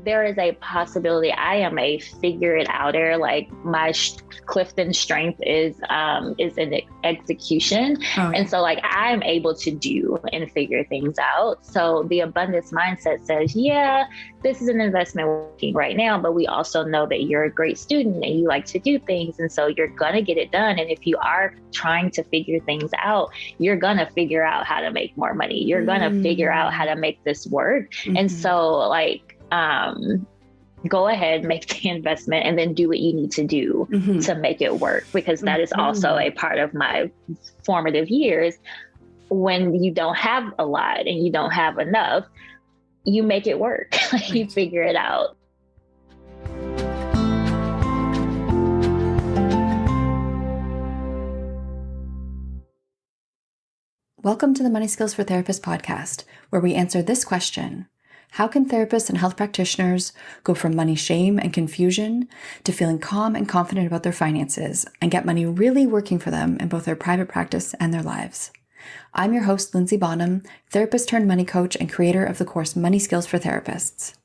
there is a possibility I am a figure it outer. Like my Clifton strength is in execution. Oh, And yeah. so like I'm able to do and figure things out. So the abundance mindset says, yeah, this is an investment working right now, but we also know that you're a great student and you like to do things. And so you're going to get it done. And if you are trying to figure things out, you're going to figure out how to make more money. You're going to figure out how to make this work. And so like, go ahead, make the investment, and then do what you need to do to make it work, because that is also a part of my formative years. When you don't have a lot and you don't have enough, you make it work. You figure it out. Welcome to the Money Skills for Therapists podcast, where we answer this question: how can therapists and health practitioners go from money shame and confusion to feeling calm and confident about their finances and get money really working for them in both their private practice and their lives? I'm your host, Lindsay Bonham, therapist turned money coach and creator of the course Money Skills for Therapists.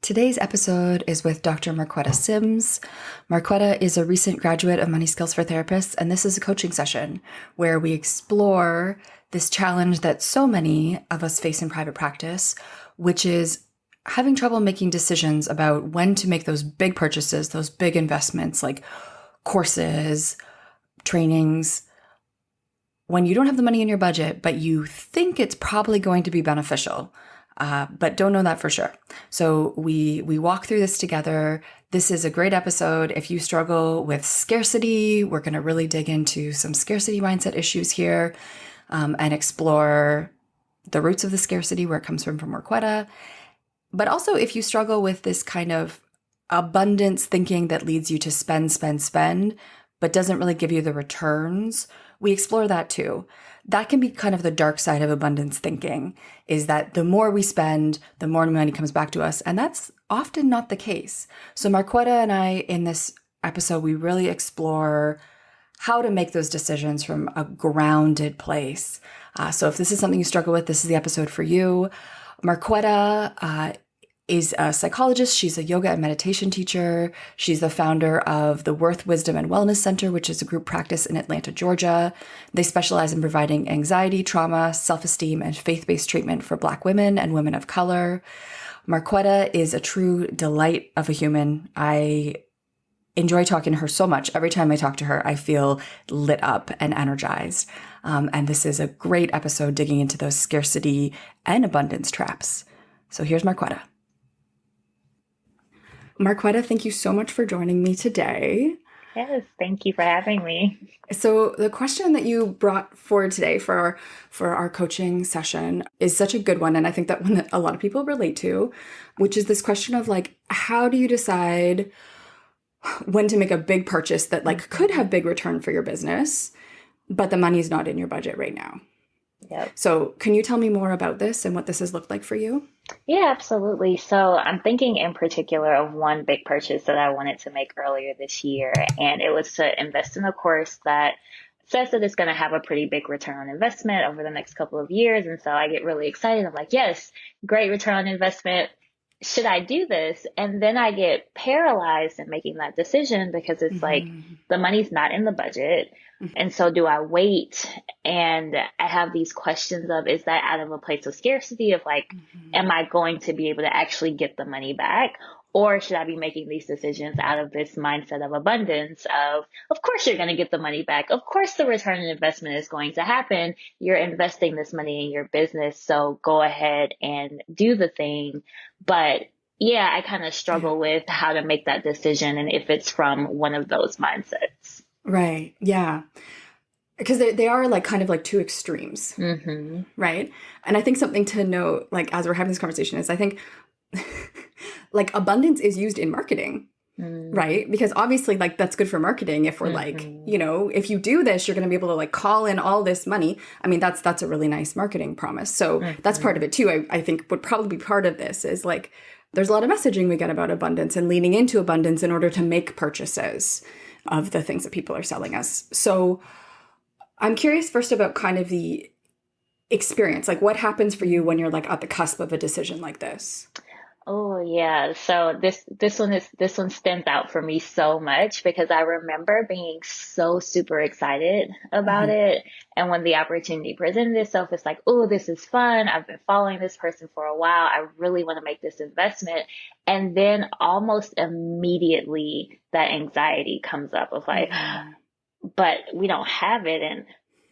Today's episode is with Dr. Marcuetta Sims. Marcuetta is a recent graduate of Money Skills for Therapists, and this is a coaching session where we explore this challenge that so many of us face in private practice, which is having trouble making decisions about when to make those big purchases, those big investments like courses, trainings, when you don't have the money in your budget, but you think it's probably going to be beneficial. But don't know that for sure. So we walk through this together. This is a great episode. If you struggle with scarcity, we're going to really dig into some scarcity mindset issues here and explore the roots of the scarcity, where it comes from Marcuetta. But also if you struggle with this kind of abundance thinking that leads you to spend, but doesn't really give you the returns, we explore that too. That can be kind of the dark side of abundance thinking, is that the more we spend, the more money comes back to us. And that's often not the case. So Marcuetta and I, in this episode, we really explore how to make those decisions from a grounded place. So if this is something you struggle with, this is the episode for you. Marcuetta is a psychologist. She's a yoga and meditation teacher. She's the founder of the Worth Wisdom and Wellness Center, which is a group practice in Atlanta, Georgia. They specialize in providing anxiety, trauma, self-esteem, and faith-based treatment for Black women and women of color. Marcuetta is a true delight of a human. I enjoy talking to her so much. Every time I talk to her, I feel lit up and energized. And this is a great episode digging into those scarcity and abundance traps. So here's Marcuetta. Marcuetta, thank you so much for joining me today. Yes, thank you for having me. So the question that you brought forward today for our coaching session is such a good one. And I think that one that a lot of people relate to, which is this question of like, how do you decide when to make a big purchase that like could have big return for your business, but the money's not in your budget right now? Yep. So can you tell me more about this and what this has looked like for you? Yeah, absolutely. So I'm thinking in particular of one big purchase that I wanted to make earlier this year, and it was to invest in a course that says that it's going to have a pretty big return on investment over the next couple of years. And so I get really excited. I'm like, yes, great return on investment. Should I do this? And then I get paralyzed in making that decision because it's like the money's not in the budget. And so do I wait? And I have these questions of, is that out of a place of scarcity of like, am I going to be able to actually get the money back? Or should I be making these decisions out of this mindset of abundance of course you're going to get the money back. Of course the return on investment is going to happen. You're investing this money in your business. So go ahead and do the thing. But yeah, I kind of struggle with how to make that decision and if it's from one of those mindsets. Right. Yeah. Because they are like kind of like two extremes. Right. And I think something to note, like as we're having this conversation, is I think like abundance is used in marketing, right? Because obviously like that's good for marketing if we're like, you know, if you do this, you're going to be able to like call in all this money. I mean, that's a really nice marketing promise. So that's part of it too. I think would probably be part of this is like, there's a lot of messaging we get about abundance and leaning into abundance in order to make purchases of the things that people are selling us. So I'm curious first about kind of the experience? Like, what happens for you when you're like at the cusp of a decision like this? Oh yeah. So this one stands out for me so much because I remember being so super excited about Hmm. it. And when the opportunity presented itself, it's like, oh, this is fun. I've been following this person for a while. I really want to make this investment. And then almost immediately that anxiety comes up of like, Hmm. but we don't have it. And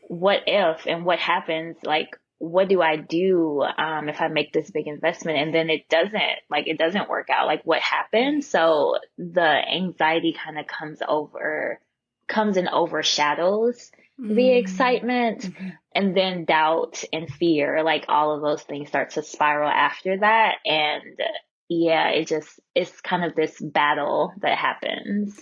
what if and what happens? Like, what do I do if I make this big investment and then it doesn't work out? Like, what happens? So the anxiety kind of comes and overshadows the excitement, Mm-hmm. and then doubt and fear, like all of those things start to spiral after that. And yeah, it's kind of this battle that happens.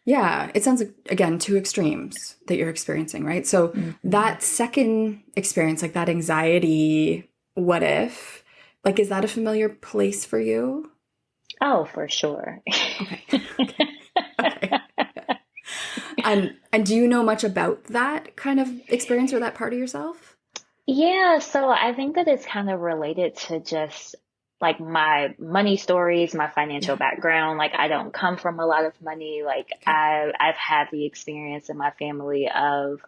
Yeah, it sounds like, again, two extremes that you're experiencing, right? So Hmm. that second experience, like that anxiety, what if, like, is that a familiar place for you? Oh, for sure. Okay. Okay. Okay. And do you know much about that kind of experience or that part of yourself? Yeah, so I think that it's kind of related to just like my money stories, my financial Yeah. background. Like I don't come from a lot of money. Like Okay. I've had the experience in my family of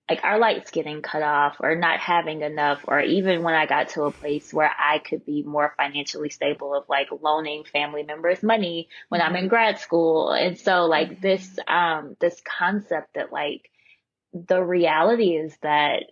like our lights getting cut off or not having enough, or even when I got to a place where I could be more financially stable of like loaning family members money when I'm in Hmm. grad school. And so like Hmm. this concept that like the reality is that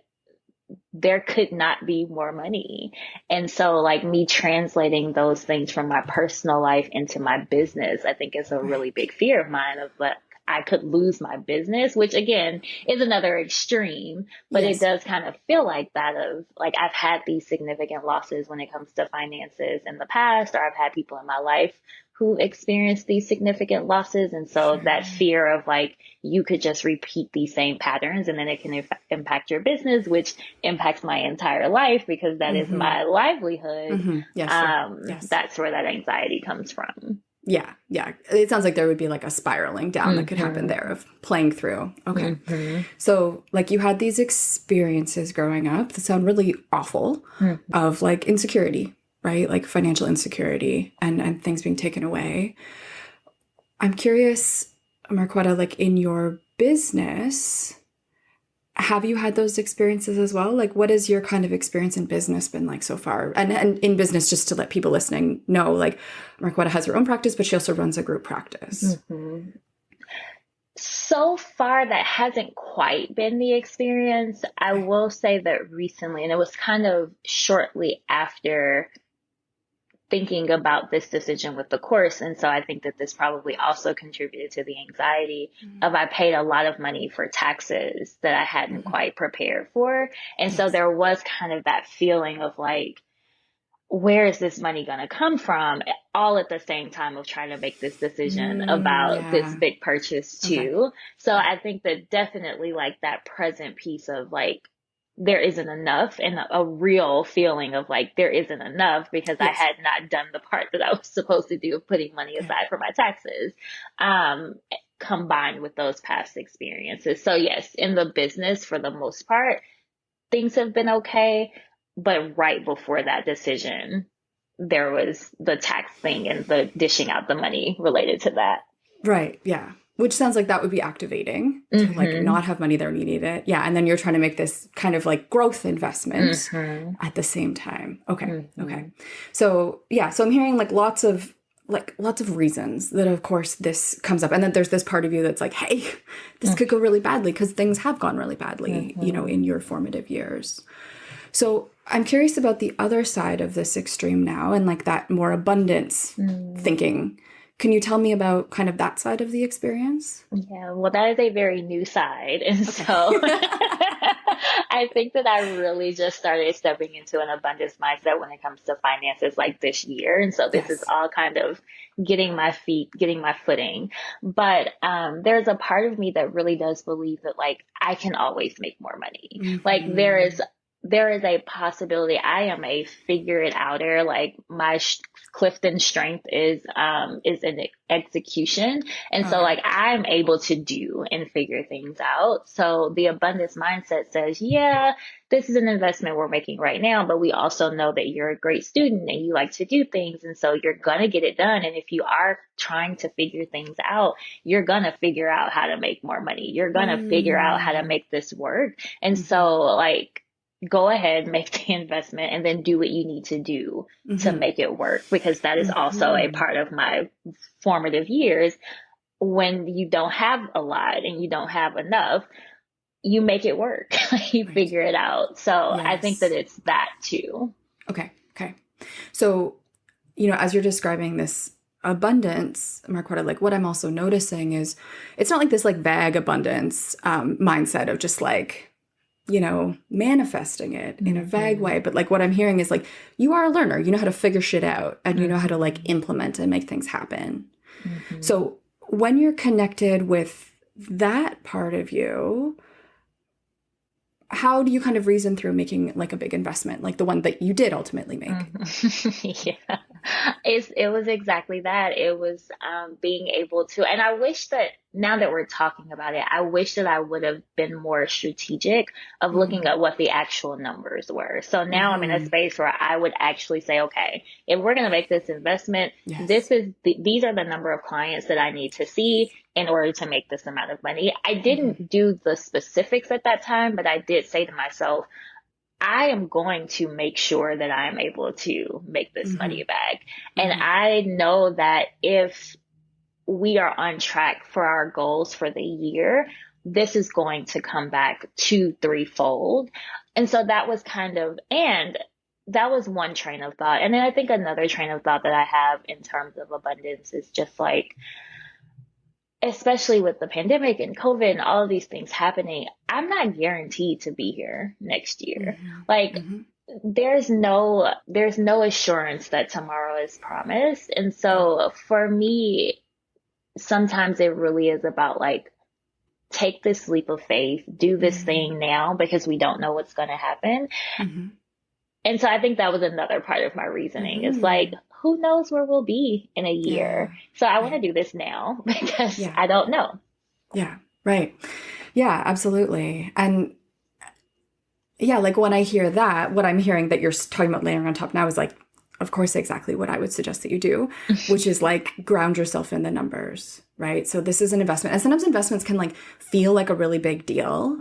there could not be more money. And so like me translating those things from my personal life into my business, I think is a really Right. big fear of mine of like, I could lose my business, which again is another extreme, but it Yes. does kind of feel like that of like I've had these significant losses when it comes to finances in the past, or I've had people in my life who experienced these significant losses. And so that Sure. fear of like, you could just repeat these same patterns and then it can impact your business, which impacts my entire life because that is Hmm. my livelihood. Hmm. Yes, sure. Yes. That's where that anxiety comes from. Yeah, yeah. It sounds like there would be like a spiraling down that could happen there Hmm. of playing through. Okay. Hmm. So, like, you had these experiences growing up that sound really awful Hmm. of like insecurity, right? Like financial insecurity and things being taken away. I'm curious, Marquetta, like in your business, have you had those experiences as well? Like, what has your kind of experience in business been like so far? And in business, just to let people listening know, like, Marquetta has her own practice, but she also runs a group practice. Hmm. So far, that hasn't quite been the experience. I Okay. will say that recently, and it was kind of shortly after thinking about this decision with the course. And so I think that this probably also contributed to the anxiety of I paid a lot of money for taxes that I hadn't Mm-hmm. quite prepared for. And so Yes. there was kind of that feeling of like, where is this money going to come from? All at the same time of trying to make this decision about this Yeah. big purchase Okay. too. So Yeah. I think that definitely like that present piece of like, there isn't enough, and a real feeling of like there isn't enough because I Yes. had not done the part that I was supposed to do of putting money Okay. aside for my taxes, um, combined with those past experiences. So yes, in the business for the most part, things have been okay. But right before that decision, there was the tax thing and the dishing out the money related to that. Right. Yeah. Which sounds like that would be activating to like Hmm. not have money there when you need it. Yeah. And then you're trying to make this kind of like growth investment Hmm. at the same time. Okay. Okay. Hmm. So yeah. So I'm hearing like lots of reasons that of course this comes up. And then there's this part of you that's like, hey, this could go really badly because things have gone really badly, you know, Hmm. in your formative years. So I'm curious about the other side of this extreme now and like that more abundance Hmm. thinking. Can you tell me about kind of that side of the experience? Yeah, well, that is a very new side. And Okay. so I think that I really just started stepping into an abundance mindset when it comes to finances like this year. And so this is Yes. all kind of getting my footing. But there's a part of me that really does believe that like I can always make more money. Like there Mm-hmm. is there is a possibility I am a figure it outer. Like my Clifton strength is in execution. And so Okay. like I'm able to do and figure things out. So the abundance mindset says, yeah, this is an investment we're making right now, but we also know that you're a great student and you like to do things. And so you're going to get it done. And if you are trying to figure things out, you're going to figure out how to make more money. You're going to figure out how to Mm. make this work. And Mm-hmm. so like, go ahead, make the investment, and then do what you need to do to Mm-hmm. make it work, because that is also a Mm-hmm. part of my formative years. When you don't have a lot and you don't have enough, you make it work. You Right. figure it out. So I think that Yes. it's that too. Okay. Okay. So, as you're describing this abundance, Marquetta, like what I'm also noticing is it's not like this like vague abundance mindset of just like, manifesting it in a vague Mm-hmm. way. But like what I'm hearing is like, you are a learner, you know how to figure shit out and you know how to like Mm-hmm. implement and make things happen. Mm-hmm. So when you're connected with that part of you, how do you kind of reason through making like a big investment, like the one that you did ultimately make? Yeah, it was exactly that. It was being able to, and I wish that now that we're talking about it, I wish that I would have been more strategic of looking Mm-hmm. at what the actual numbers were. So now I'm in a Mm-hmm. space where I would actually say, okay, if we're going to make this investment, Yes. these are the number of clients that I need to see in order to make this amount of money. I Mm-hmm. didn't do the specifics at that time, but I did say to myself, I am going to make sure that I'm able to make this Mm-hmm. money back. And Mm-hmm. I know that if we are on track for our goals for the year, this is going to come back 2, 3-fold. And so that was and that was one train of thought. And then I think another train of thought that I have in terms of abundance is just like, especially with the pandemic and COVID and all of these things happening, I'm not guaranteed to be here next year. Mm-hmm. Like Mm-hmm. there's no assurance that tomorrow is promised. And Yeah. so for me, sometimes it really is about like, take this leap of faith, do this Mm-hmm. thing now because we don't know what's going to happen. Mm-hmm. And so I think that was another part of my reasoning. It's like, Mm-hmm. who knows where we'll be in a Yeah. year? So I want to Right. do this now because Yeah. I don't know. Yeah. Right. Yeah, absolutely. And yeah, like when I hear that, what I'm hearing that you're talking about layering on top now is like, of course, exactly what I would suggest that you do, which is like ground yourself in the numbers, right? So this is an investment. And sometimes investments can like feel like a really big deal.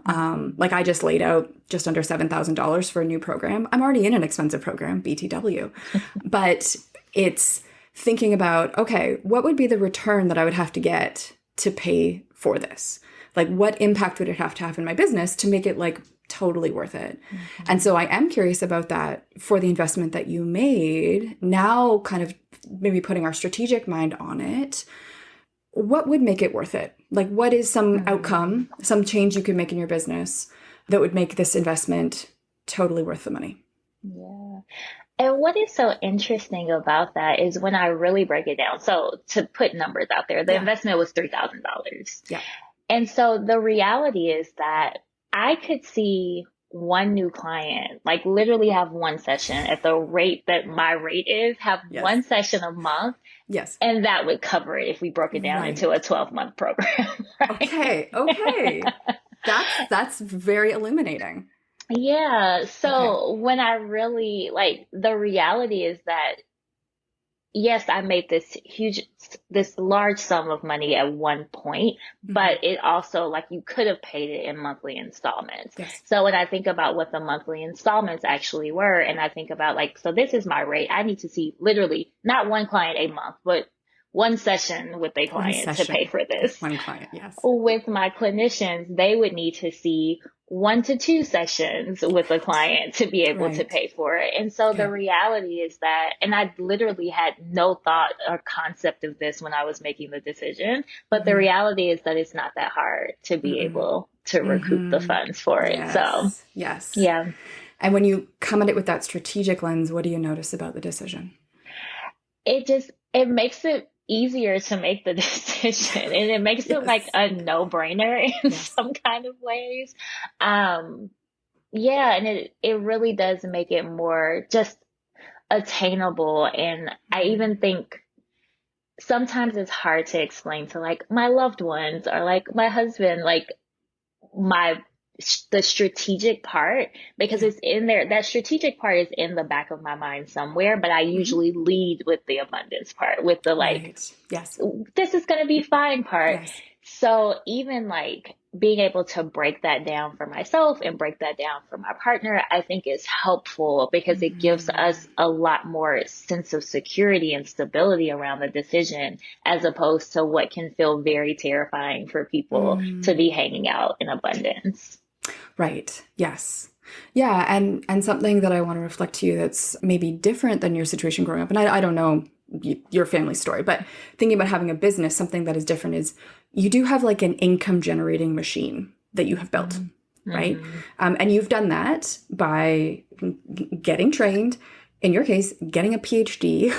Like I just laid out just under $7,000 for a new program. I'm already in an expensive program, BTW, but it's thinking about, okay, what would be the return that I would have to get to pay for this? Like what impact would it have to have in my business to make it like totally worth it? And so I am curious about that for the investment that you made. Now, kind of maybe putting our strategic mind on it, what would make it worth it? Like, what is some Mm-hmm. outcome, some change you could make in your business that would make this investment totally worth the money? Yeah. And what is so interesting about that is when I really break it down. So to put numbers out there, the Yeah. investment was $3,000. Yeah. And so the reality is that I could see one new client, like literally have one session at the rate that my rate is, have Yes. one session a month, Yes. and that would cover it if we broke it down into a Right. 12-month program, right? Okay. Okay. That's very illuminating. Yeah. Okay. So when I really like, the reality is that yes, I made this large sum of money at one point, Mm-hmm. but it also, like, you could have paid it in monthly installments. Yes. So when I think about what the monthly installments actually were, and I think about like, so this is my rate, I need to see literally not one client a month, but one session with a One client to pay session for with this. one client. Yes. With my clinicians, they would need to see 1 to 2 sessions with a client to be able to Right. pay for it. And so the Okay. reality is that, and I literally had no thought or concept of this when I was making the decision, but the Mm-hmm. reality is that it's not that hard to be Mm-mm. able to recoup the Mm-hmm. funds for it. So Yes. Yes. yeah, And when you come at it with that strategic lens, what do you notice about the decision? it makes it easier to make the decision, and it makes it like Yes. a no-brainer in Yes. some kind of ways. Um, yeah, and it really does make it more just attainable. And I Mm. even think sometimes it's hard to explain to like my loved ones or like my husband, like my the strategic part, because Yeah. it's in there. That strategic part is in the back of my mind somewhere, but I Hmm. usually lead with the abundance part, with the like, Right. Yes. this is going to be fine part. Yes. So even like being able to break that down for myself and break that down for my partner, I think is helpful because it gives Mm. us a lot more sense of security and stability around the decision, as opposed to what can feel very terrifying for people to Mm. be hanging out in abundance. Right. Yes. Yeah, and something that I want to reflect to you that's maybe different than your situation growing up, and I don't know your family story, but thinking about having a business, something that is different is you do have like an income generating machine that you have built, Mm-hmm. right? Mm-hmm. And you've done that by getting trained, in your case, getting a PhD,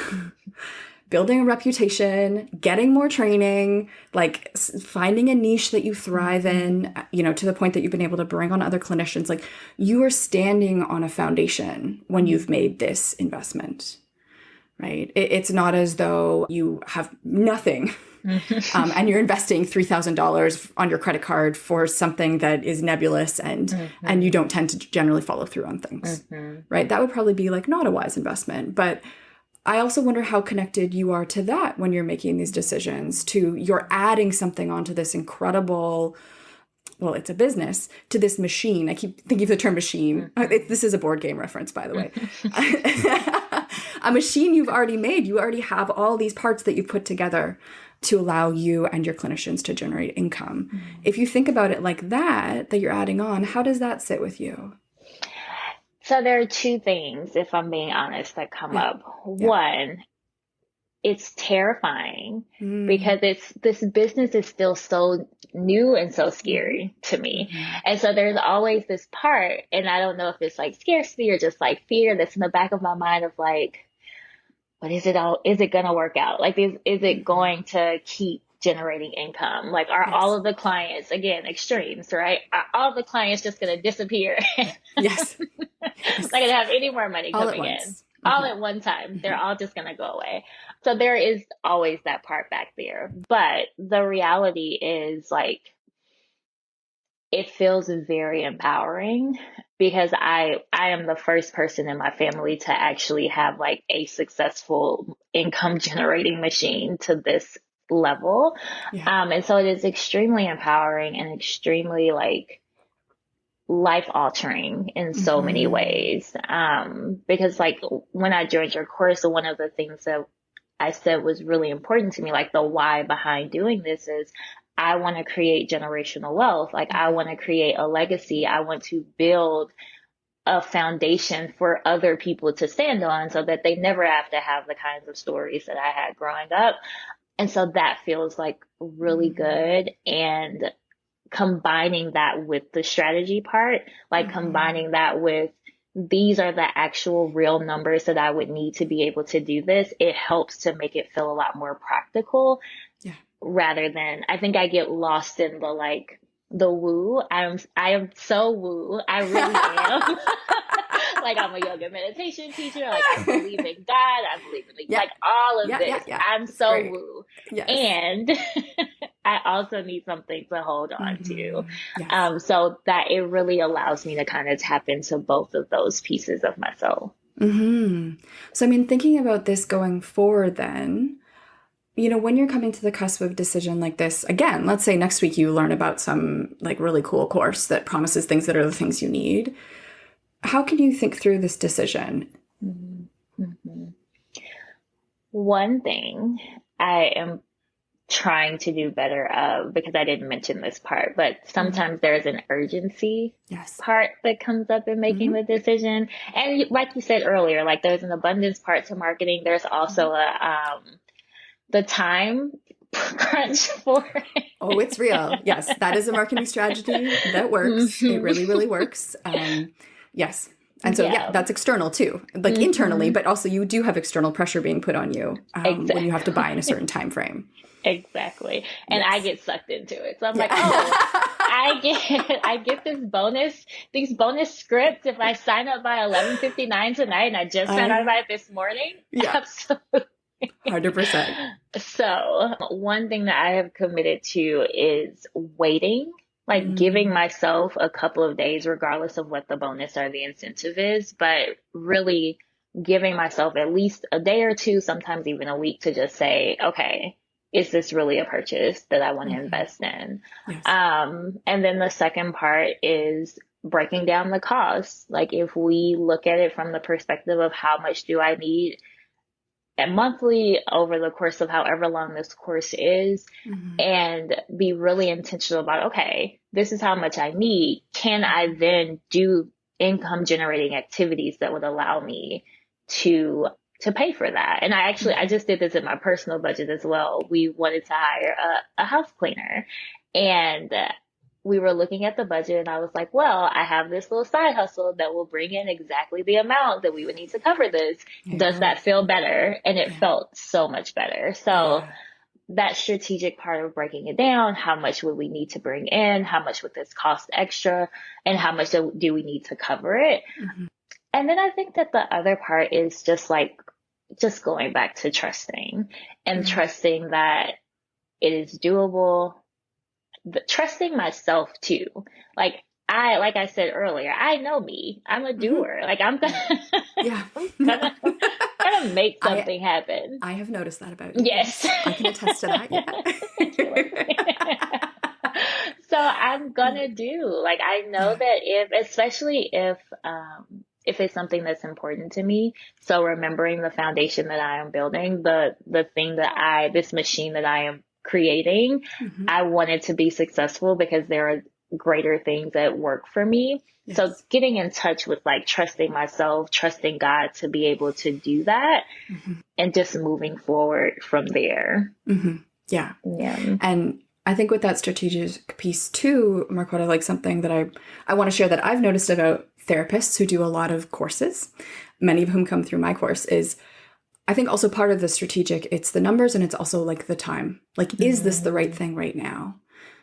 building a reputation, getting more training, like finding a niche that you thrive in, to the point that you've been able to bring on other clinicians. Like you are standing on a foundation when you've made this investment, right? It's not as though you have nothing and you're investing $3,000 on your credit card for something that is nebulous and you Mm-hmm. don't tend to generally follow through on things, Mm-hmm. right? That would probably be like not a wise investment, but I also wonder how connected you are to that when you're making these decisions, to you're adding something onto this incredible, well, it's a business, to this machine. I keep thinking of the term machine. This is a board game reference, by the way. Mm-hmm. A machine you've already made. You already have all these parts that you've put together to allow you and your clinicians to generate income. If you think about it like that you're adding on, how does that sit with you? So there are two things, if I'm being honest, that come Yeah. up. Yeah. One, it's terrifying Mm. because this business is still so new and so Mm-hmm. scary to me. Mm-hmm. And so there's always this part, and I don't know if it's like scarcity or just like fear that's in the back of my mind of like, but is it gonna work out? Like, is it Mm-hmm. going to keep generating income? Like, are all Yes. of the clients, again, extremes, right? Are all of the clients just gonna disappear? Yes. Not Yes. gonna have any more money All at coming in once. all Mm-hmm. at one time. They're Mm-hmm. all just gonna go away. So there is always that part back there. But the reality is like, it feels very empowering because I am the first person in my family to actually have like a successful income generating machine to this level. Yeah. And so it is extremely empowering and extremely like life altering in so many Mm-hmm. ways. Because like when I joined your course, one of the things that I said was really important to me, like the why behind doing this is I want to create generational wealth. Like I want to create a legacy. I want to build a foundation for other people to stand on so that they never have to have the kinds of stories that I had growing up. And so that feels like really Mm-hmm. good. And combining that with the strategy part, like Mm-hmm. combining that with these are the actual real numbers that I would need to be able to do this, it helps to make it feel a lot more practical Yeah. rather than I think I get lost in the like the woo. I am so woo. I really am. Like I'm a yoga meditation teacher. Like I believe in God. I believe in Yeah. like all of Yeah. Yeah. this. Yeah. I'm It's so great. woo. Yes. And I also need something to hold on to. Mm-hmm. Yes. So that it really allows me to kind of tap into both of those pieces of my soul. Mm-hmm. So, I mean, thinking about this going forward, then, when you're coming to the cusp of decision like this, again, let's say next week you learn about some like really cool course that promises things that are the things you need. How can you think through this decision? Mm-hmm. Mm-hmm. One thing I am trying to do better of, because I didn't mention this part, but Mm-hmm. sometimes there's an urgency Yes. part that comes up in making Mm-hmm. the decision. And like you said earlier, like there's an abundance part to marketing. There's Mm-hmm. also the time crunch for Oh, it's real. Yes, that is a marketing strategy that works. It hmm really, really works. Yes. And so, yeah, yeah. that's external too, like internally, hmm but also you do have external pressure being put on you when you have to buy in a certain time frame. Exactly. And I Yes. get sucked into it. So I'm like, oh, Yeah. I get these bonus scripts if I sign up by 11:59 tonight and I just found out I about it this morning. Yeah. Absolutely. 100%. So one thing that I have committed to is waiting, like giving Mm, myself a couple of days, regardless of what the bonus or the incentive is, but really giving myself at least a day or two, sometimes even a week to just say, okay, is this really a purchase that I want to mhm. invest in? Yes. And then the second part is breaking down the costs. Like if we look at it from the perspective of how much do I need and monthly over the course of however long this course is, Mhm, and be really intentional about, okay, this is how much I need. Can I mhm. then do income generating activities that would allow me to pay for that? And I Mhm. just did this in my personal budget as well. We wanted to hire a house cleaner, and we were looking at the budget, and I was like, well, I have this little side hustle that will bring in exactly the amount that we would need to cover this. There you Does go. that feel better? And it Yeah. felt so much better. So Yeah. that strategic part of breaking it down, how much would we need to bring in? How much would this cost extra? And how much do we need to cover it? Mhm. And then I think that the other part is just going back to trusting and Mm. trusting that it is doable, trusting myself too. Like I said earlier, I know me. I'm a Mhm. doer. Like I'm Yeah. gonna, Yeah. I'm Yeah. gonna make I something happen. I have noticed that about you. Yes. Yes. I can attest to that. Thank you, Yeah. Lindsay. So I'm gonna do, like, I know Yeah. that especially if it's something that's important to me. So remembering the foundation that I am building, the thing this machine that I am creating, Mhm. I want it to be successful because there are greater things at work for me. So Yes. getting in touch with like trusting myself, trusting God to be able to do that Mhm. and just moving forward from there. Mhm. Yeah. Yeah. And I think with that strategic piece too, Marquetta, like something that I want to share that I've noticed about therapists who do a lot of courses, many of whom come through my course, is I think also part of the strategic, it's the numbers and it's also like the time. Like, is this the right Mm. thing right now?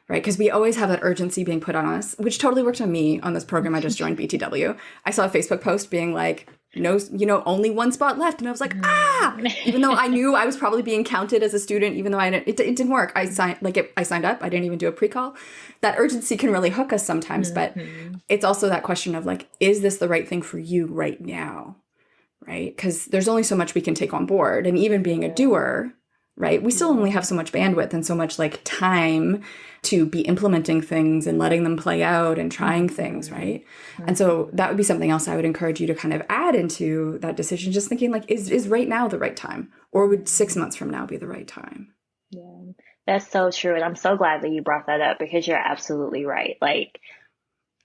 Right? Because we always have that urgency being put on us, which totally worked on me on this program I just joined, BTW. I saw a Facebook post being like, no, only one spot left. And I was like, ah, Mm. even though I knew I was probably being counted as a student, even though it didn't work. I signed up. I didn't even do a pre-call. That urgency can really hook us sometimes, but Mhm. it's also that question of like, is this the right thing for you right now? Right? Because there's only so much we can take on board. And even being a Yeah. doer, right? We still only Yeah. have so much bandwidth and so much like time to be implementing things and letting them play out and trying things, Mhm. right? And so Mhm. that would be something else I would encourage you to kind of add into that decision, just thinking like, is right now the right time? Or would 6 months from now be the right time? Yeah. That's so true. And I'm so glad that you brought that up because you're absolutely right. Like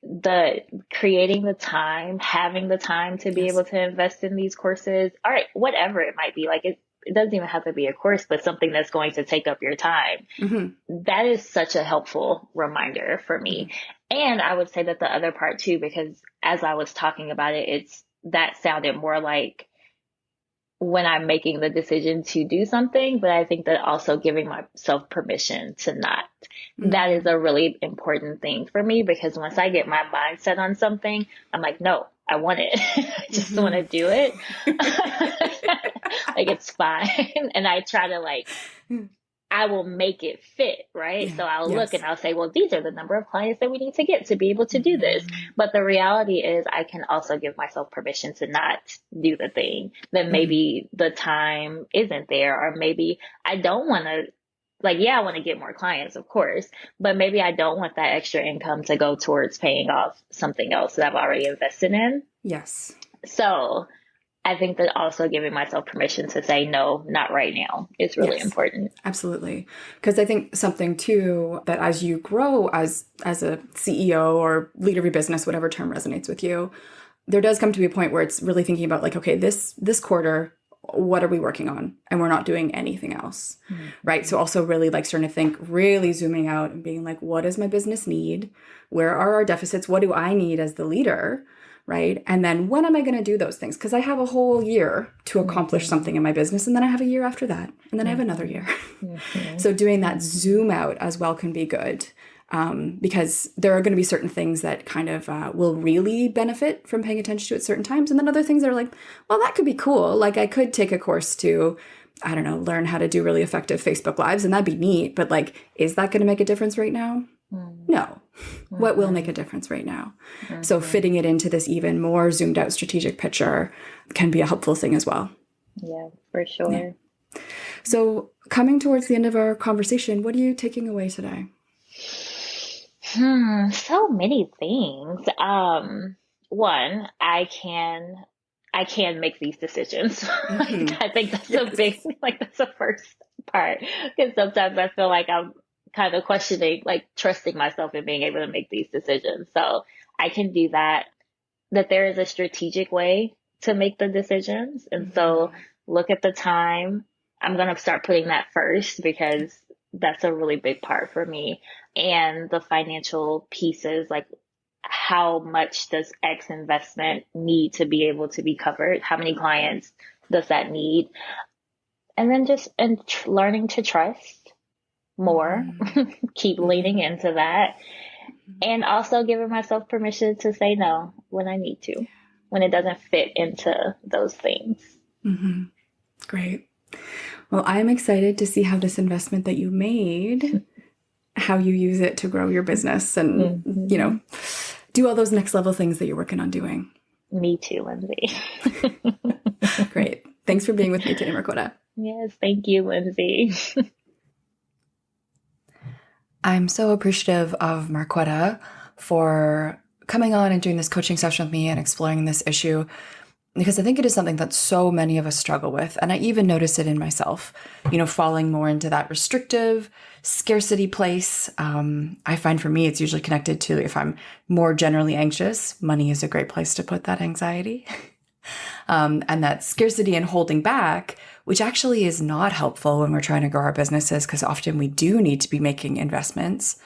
the creating the time, having the time to be Yes. able to invest in these courses, all right, whatever it might be, like it doesn't even have to be a course, but something that's going to take up your time. Mm-hmm. That is such a helpful reminder for Mm-hmm. me. And I would say that the other part too, because as I was talking about it, that sounded more like when I'm making the decision to do something, but I think that also giving myself permission to not. That is Mm-hmm. a really important thing for me because once I get my mindset on something, I'm like, no, I want it. I just want to do it. Like it's fine. And I try to I will make it fit, right? Yeah. So I'll look and Yes. I'll say, well, these are the number of clients that we need to get to be able to do this. Mm-hmm. But the reality is I can also give myself permission to not do the thing that Mm-hmm. maybe the time isn't there, or maybe I don't want to, like, yeah, I want to get more clients, of course, but maybe I don't want that extra income to go towards paying off something else that I've already invested in. Yes. So I think that also giving myself permission to say no, not right now is really Yes. important. Absolutely. Because I think something too that as you grow as a CEO or leader of your business, whatever term resonates with you, there does come to be a point where it's really thinking about like, okay, this quarter, what are we working on? And we're not doing anything else. Right. So Mm-hmm. also really like starting to think, really zooming out and being like, what does my business need? Where are our deficits? What do I need as the leader? right? And then when am I going to do those things? Because I have a whole year to accomplish something in my business, and then I have a year after that, and then I have another year. So doing that zoom out as well can be good, because there are going to be certain things that kind of will really benefit from paying attention to at certain times, and then other things that are like, well, that could be cool. Like I could take a course to, I don't know, learn how to do really effective Facebook Lives, and that'd be neat. But like, is that going to make a difference right now? No. What will make a difference right now? So fitting it into this even more zoomed out strategic picture can be a helpful thing as well. Yeah, for sure. Yeah. So coming towards the end of our conversation, what are you taking away today? So many things. One, I can make these decisions. I think that's a big, like that's the first part. Because sometimes I feel like I'm kind of questioning, like trusting myself in being able to make these decisions. So I can do that, that there is a strategic way to make the decisions. And so look at the time. I'm going to start putting that first because that's a really big part for me. And the financial pieces, like how much does X investment need to be able to be covered? How many clients does that need? And then just learning to trust more, keep leaning into that, and also giving myself permission to say no when I need to, when it doesn't fit into those things. Great. Well, I'm excited to see how this investment that you made, how you use it to grow your business and, you know, do all those next level things that you're working on doing. Me too, Lindsay. Great. Thanks for being with me today, Marcuetta. Yes, thank you, Lindsay. I'm so appreciative of Marcuetta for coming on and doing this coaching session with me and exploring this issue, because I think it is something that so many of us struggle with. And I even notice it in myself, you know, falling more into that restrictive scarcity place. I find for me, it's usually connected to if I'm more generally anxious, money is a great place to put that anxiety. And that scarcity and holding back, which actually is not helpful when we're trying to grow our businesses, because often we do need to be making investments,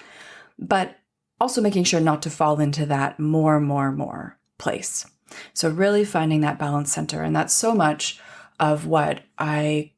but also making sure not to fall into that more place. So really finding that balance center. And that's so much of what I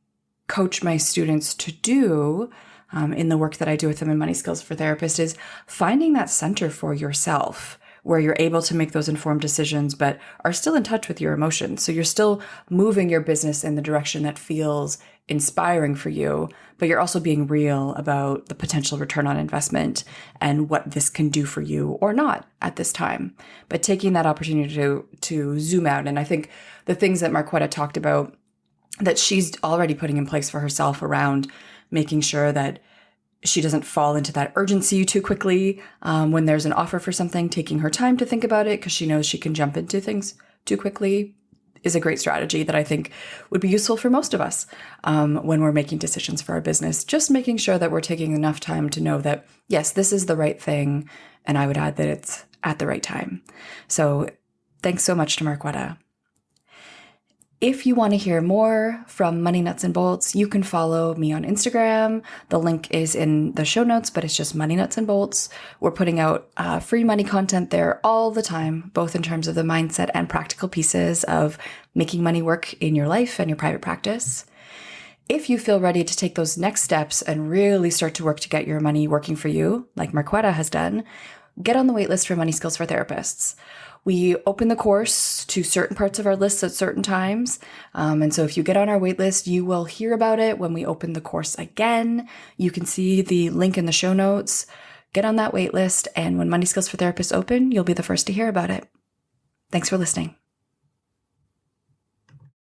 coach my students to do in the work that I do with them in Money Skills for Therapists, is finding that center for yourself, where you're able to make those informed decisions, but are still in touch with your emotions. So you're still moving your business in the direction that feels inspiring for you, but you're also being real about the potential return on investment and what this can do for you or not at this time. But taking that opportunity to zoom out. And I think the things that Marcuetta talked about that she's already putting in place for herself around making sure that she doesn't fall into that urgency too quickly when there's an offer for something, taking her time to think about it because she knows she can jump into things too quickly is a great strategy that I think would be useful for most of us when we're making decisions for our business. Just making sure that we're taking enough time to know that, yes, this is the right thing. And I would add that it's at the right time. So thanks so much to Marcuetta. If you want to hear more from Money Nuts and Bolts, you can follow me on Instagram. The link is in the show notes, but it's just Money Nuts and Bolts. We're putting out free money content there all the time, both in terms of the mindset and practical pieces of making money work in your life and your private practice. If you feel ready to take those next steps and really start to work to get your money working for you, like Marcuetta has done, get on the waitlist for Money Skills for Therapists. We open the course to certain parts of our lists at certain times. And so if you get on our waitlist, you will hear about it when we open the course again. You can see the link in the show notes. Get on that waitlist. And when Money Skills for Therapists open, you'll be the first to hear about it. Thanks for listening.